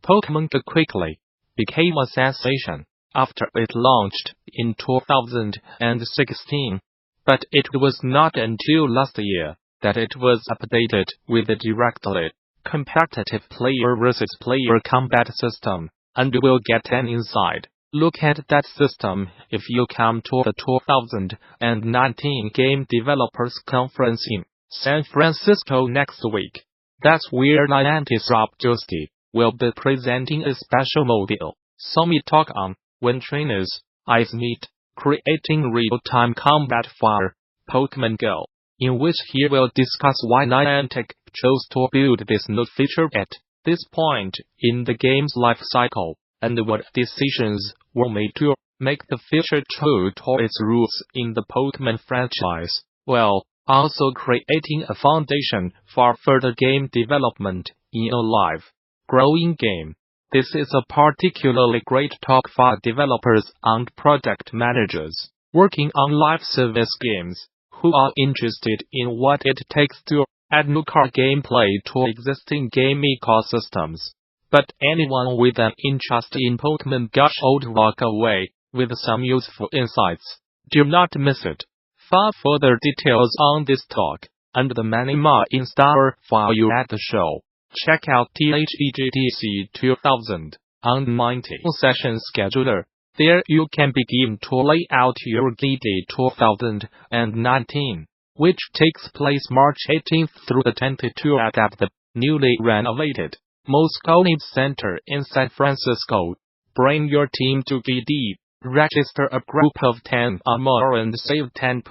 Pokemon Go quickly became a sensation after it launched in 2016, but it was not until last year that it was updated with a directly competitive player versus player combat system, and we'll get an inside look at that system if you come to the 2019 Game Developers Conference in San Francisco next week. That's where Niantic's Rob Justy will be presenting a special module, Summit Talk on When Trainers Eyes Meet, Creating Real-Time Combat for Pokemon Go, in which he will discuss why Niantic chose to build this new feature at this point in the game's life cycle, and what decisions were made to make the feature true to its roots in the Pokemon franchise, while also creating a foundation for further game development in a live, growing game. This is a particularly great talk for developers and project managers working on live service games who are interested in what it takes to add new core gameplay to existing game ecosystems. But anyone with an interest in Pokemon Go should walk away with some useful insights. Do not miss it. For further details on this talk, and the many more in store for you at the show, check out GDC 2019 session scheduler. There you can begin to lay out your GD 2019, which takes place March 18th through the 22nd at the newly renovated Moscone Center in San Francisco. Bring your team to GD, register a group of 10 or more and save 10%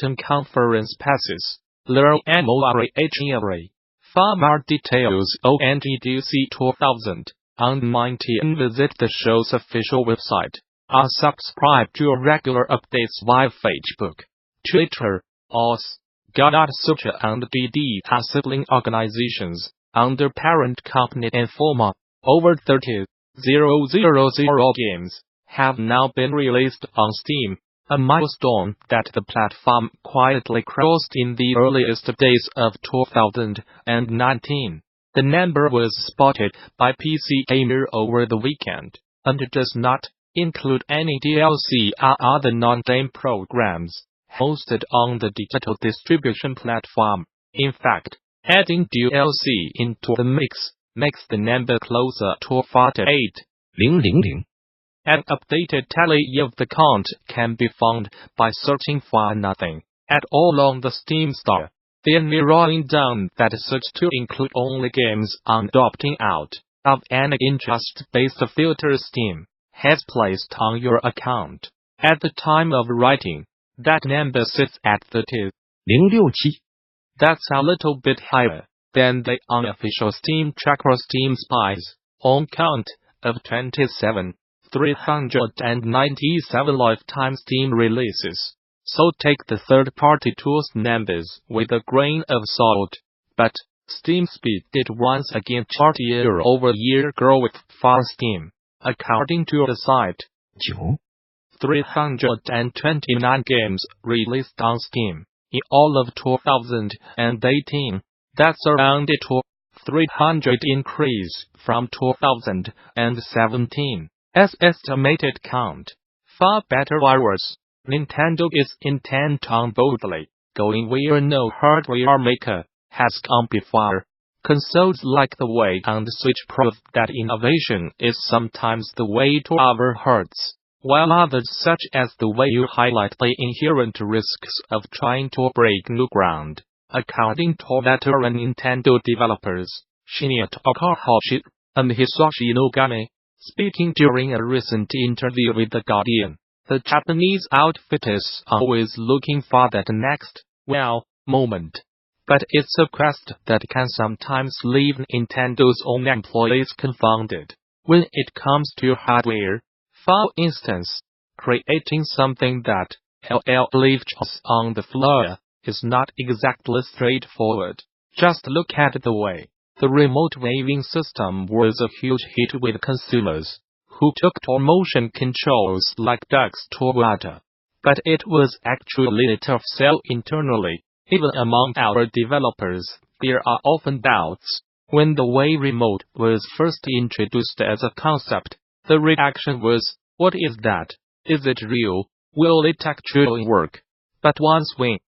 on conference passes. Learn more. For more details on GDC 2019, visit the show's official website, or subscribe to regular updates via Facebook, Twitter, OS. Gamasutra and GD are sibling organizations under parent company Informa. Over 30,000 games have now been released on Steam, a milestone that the platform quietly crossed in the earliest days of 2019. The number was spotted by PC Gamer over the weekend, and does not include any DLC or other non-game programs hosted on the digital distribution platform. In fact, adding DLC into the mix makes the number closer to 48,000. An updated tally of the count can be found by searching for nothing at all on the Steam store, then narrowing down that search to include only games and opting out of any interest-based filter Steam has placed on your account. At the time of writing, that number sits at 30,067. That's a little bit higher than the unofficial Steam tracker Steam Spies on count of 27,397 lifetime Steam releases. So take the third-party tools numbers with a grain of salt. But Steam Speed did once again chart year-over-year growth for Steam. According to the site, 329 games released on Steam in all of 2018. That's around a 300 increase from 2017's estimated count. For better or worse, Nintendo is intent on boldly going where no hardware maker has gone before. Consoles like the Wii and Switch prove that innovation is sometimes the way to our hearts, while others such as the Wii U highlight the inherent risks of trying to break new ground. According to veteran Nintendo developers, Shinya Takahashi and Hisashi Nogami, speaking during a recent interview with The Guardian, the Japanese outfit is always looking for that next, wow, moment. But it's a quest that can sometimes leave Nintendo's own employees confounded when it comes to hardware. For instance, creating something that leaves on the floor is not exactly straightforward. Just look at the way the remote waving system was a huge hit with consumers who took to motion controls like ducks to water. But it was actually a tough sell internally. Even among our developers, there are often doubts When the Way remote was first introduced as a concept, the reaction was, "What is that? Is it real? Will it actually work?" But once we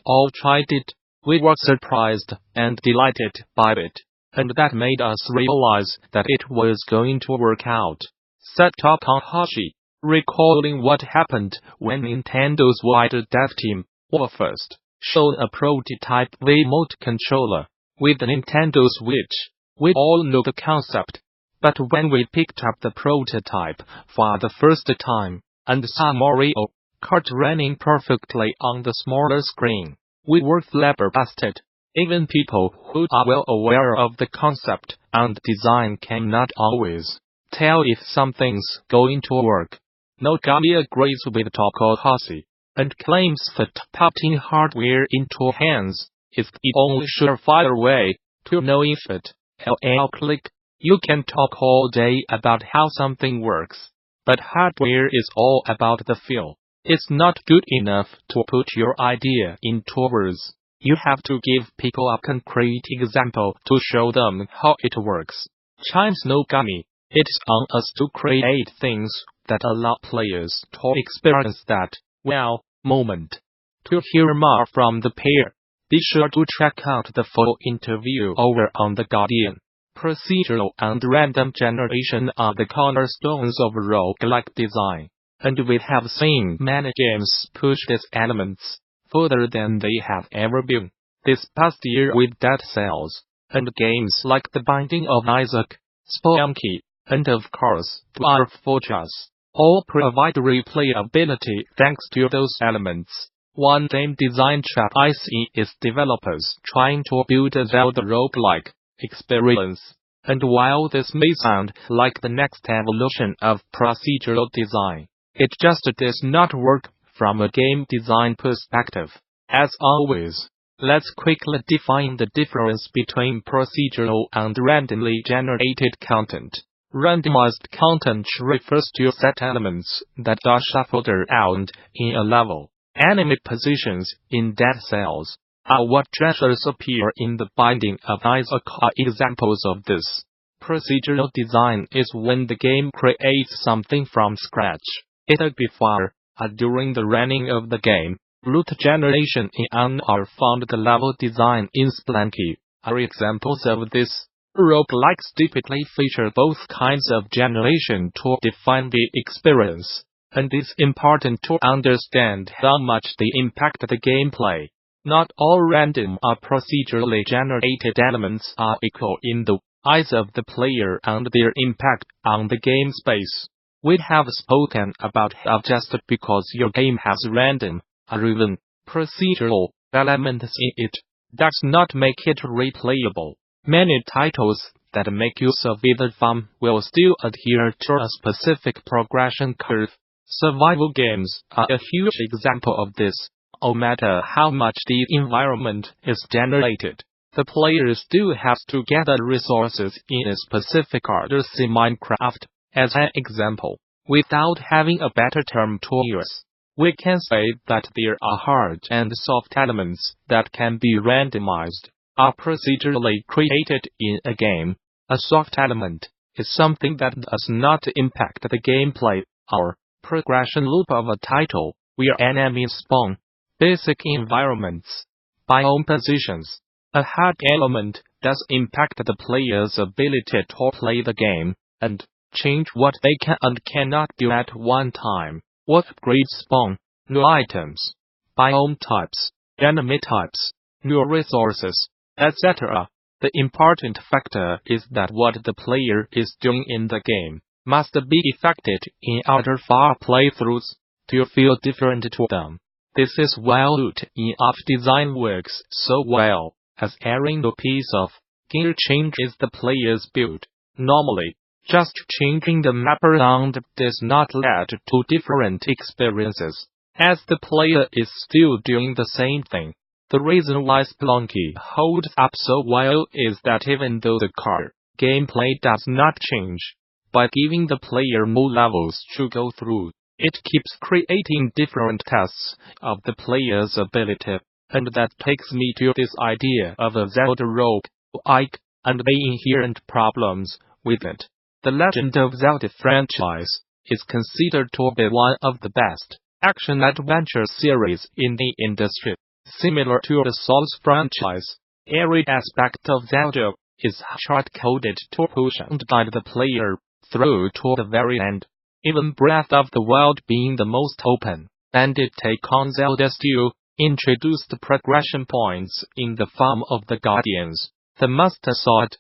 all tried it, we were surprised and delighted by it, and that made us realize that it was going to work out," said Takahashi, recalling what happened when Nintendo's wider dev team were first shown a prototype remote controller with the Nintendo Switch. "We all knew the concept, but when we picked up the prototype for the first time and saw Mario Kart running perfectly on the smaller screen, we were flabbergasted." Even people who are well aware of the concept and design cannot always tell if something's going to work. Nogami agrees with Takahashi and claims that putting hardware into hands is the only surefire way to know if it will click. You can talk all day about how something works, but hardware is all about the feel. It's not good enough to put your idea into words. You have to give people a concrete example to show them how it works, chimes Nogami. It's on us to create things that allow players to experience that wow moment. To hear more from the pair, be sure to check out the full interview over on The Guardian. Procedural and random generation are the cornerstones of roguelike design, and we have seen many games push these elements further than they have ever been. This past year with Dead Cells, and games like The Binding of Isaac, Spelunky, and of course, Dwarf Fortress, all provide replayability thanks to those elements. One game design trap I see is developers trying to build a Zelda roguelike experience. And while this may sound like the next evolution of procedural design, it just does not work from a game design perspective. As always, let's quickly define the difference between procedural and randomly generated content. Randomized content refers to set elements that are shuffled around in a level. Enemy positions in Dead Cells are what treasures appear in The Binding of Isaac are examples of this. Procedural design is when the game creates something from scratch, either before or during the running of the game. Route generation in or found the level design in Spelunky are examples of this. Roguelikes typically feature both kinds of generation to define the experience, and it's important to understand how much they impact the gameplay. Not all random or procedurally generated elements are equal in the eyes of the player and their impact on the game space. We have spoken about how just because your game has random or even procedural elements in it does not make it replayable. Many titles that make use of either form will still adhere to a specific progression curve. Survival games are a huge example of this. No matter how much the environment is generated, the player still has to gather resources in a specific order. See Minecraft as an example. Without having a better term to use, we can say that there are hard and soft elements that can be randomized, are procedurally created in a game. A soft element is something that does not impact the gameplay or progression loop of a title, where enemies spawn, basic environments, biome positions. A hard element does impact the player's ability to play the game, and change what they can and cannot do at one time. What upgrades spawn, new items, biome types, enemy types, new resources, etc. The important factor is that what the player is doing in the game must be affected in order for playthroughs to feel different to them. This is why loot in art design works so well, as adding a piece of gear changes the player's build. Normally, just changing the map around does not lead to different experiences, as the player is still doing the same thing. The reason why Spelunky holds up so well is that even though the car gameplay does not change, by giving the player more levels to go through, it keeps creating different tests of the player's ability, and that takes me to this idea of a Zelda rogue-like. and the inherent problems with it. The Legend of Zelda franchise is considered to be one of the best action-adventure series in the industry. Similar to the Souls franchise, every aspect of Zelda is hard-coded to push and guide the player through to the very end. Even Breath of the Wild being the most open-ended take on Zelda still introduced progression points in the form of the Guardians, the Master Sword,